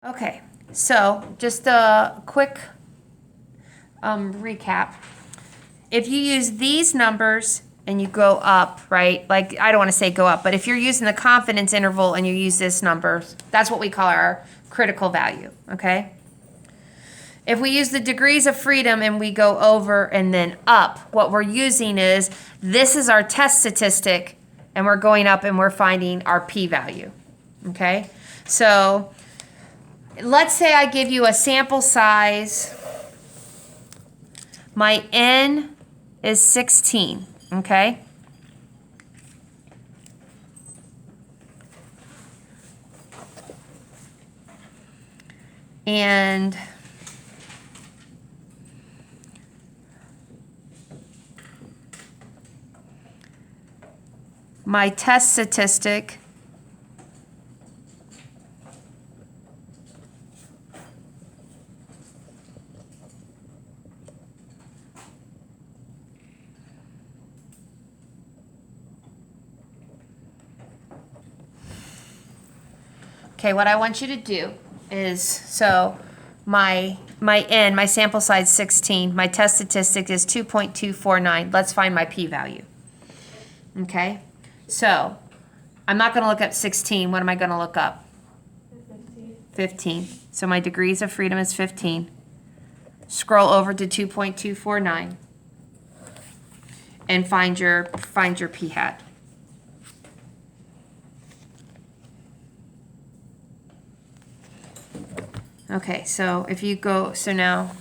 Okay, so just a quick recap. If you use these numbers and you go up, right? Like, I don't want to say go up, but if you're using the confidence interval and you use this number, that's what we call our critical value, okay? If we use the degrees of freedom and we go over and then up, what we're using is, this is our test statistic, and we're going up and we're finding our p-value, okay? So let's say I give you a sample size. My N is 16, okay? And my test statistic okay, what I want you to do is, so my N, my sample size 16, my test statistic is 2.249. Let's find my p-value. Okay, so I'm not going to look up 16. What am I going to look up? 15. So my degrees of freedom is 15. Scroll over to 2.249 and find your p-hat. Okay, so if you go, so now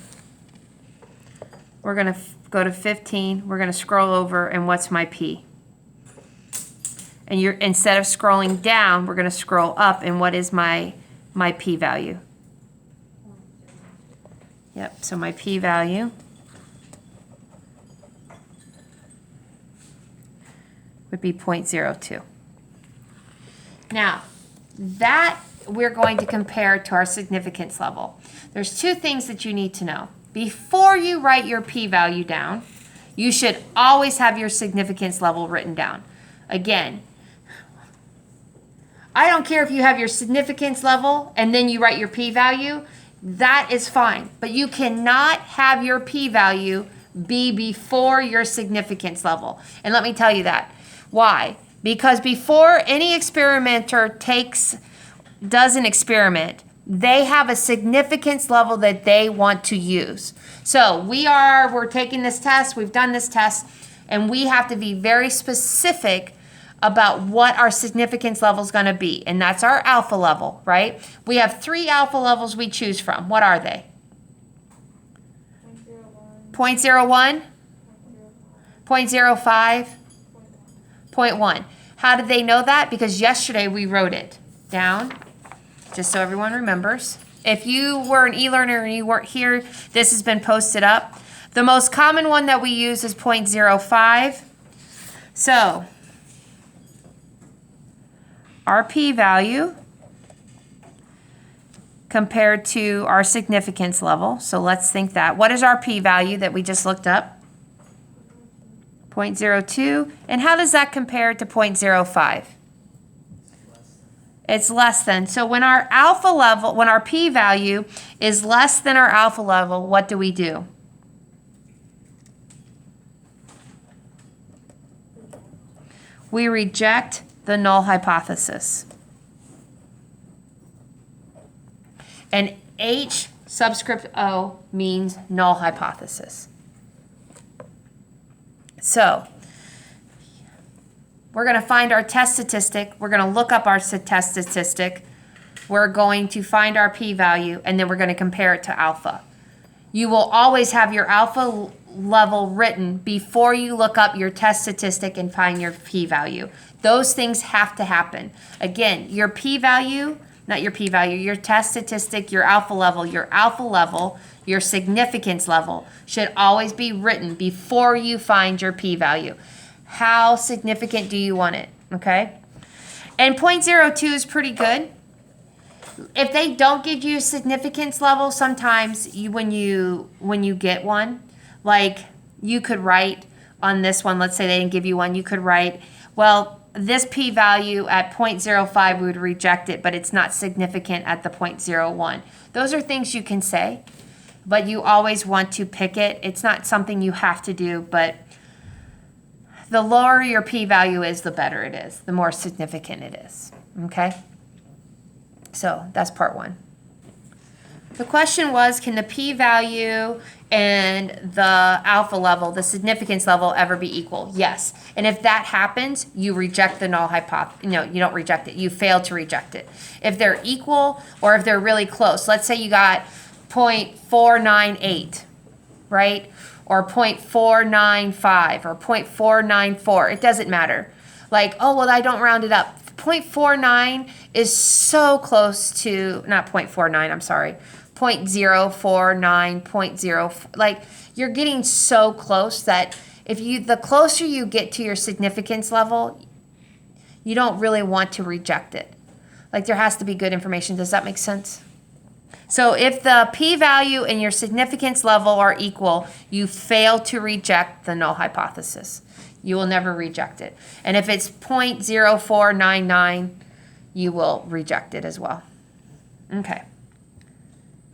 we're going to go to 15. We're going to scroll over, and what's my p? And you're, instead of scrolling down, we're going to scroll up, and what is my p-value? Yep, so my p-value would be 0.02. Now, that we're going to compare to our significance level. There's two things that you need to know. Before you write your p-value down, you should always have your significance level written down. Again, I don't care if you have your significance level and then you write your p-value, that is fine. But you cannot have your p-value be before your significance level. And let me tell you that. Why? Because before any experimenter does an experiment, they have a significance level that they want to use. So we're taking this test, we've done this test, and we have to be very specific about what our significance level is going to be. And that's our alpha level, right? We have 3 alpha levels we choose from. What are they? 0.01, 0.05, 0.1. How did they know that? Because yesterday we wrote it down, just so everyone remembers. If you were an e-learner and you weren't here, this has been posted up. The most common one that we use is 0.05. So our p-value compared to our significance level. So let's think that. What is our p-value that we just looked up? 0.02. And how does that compare to 0.05? It's less than. So when our alpha level, when our p-value is less than our alpha level, what do? We reject the null hypothesis. And H subscript O means null hypothesis. So we're going to find our test statistic. We're going to look up our test statistic. We're going to find our p-value, and then we're going to compare it to alpha. You will always have your alpha level written before you look up your test statistic and find your p-value. Those things have to happen. Again, your p-value, not your p-value, your test statistic, your alpha level, your significance level should always be written before you find your p-value. How significant do you want it, okay? And 0.02 is pretty good. If they don't give you a significance level, sometimes when you get one, like you could write on this one, let's say they didn't give you one, you could write, well, this p-value at 0.05, we would reject it, but it's not significant at the 0.01. Those are things you can say, but you always want to pick it. It's not something you have to do, but the lower your p-value is, the better it is, the more significant it is, okay? So that's part one. The question was, can the p-value and the alpha level, the significance level, ever be equal? Yes. And if that happens, you reject the null hypothesis. No, you don't reject it. You fail to reject it. If they're equal or if they're really close, let's say you got 0.498, right? Or 0.495 or 0.494. It doesn't matter. Like, oh, well, I don't round it up. 0.49 is so close to, not 0.49, I'm sorry, 0.049, 0.0, like you're getting so close that if you, the closer you get to your significance level, you don't really want to reject it. Like there has to be good information. Does that make sense? So if the p-value and your significance level are equal, you fail to reject the null hypothesis. You will never reject it. And if it's 0.0499, you will reject it as well. Okay.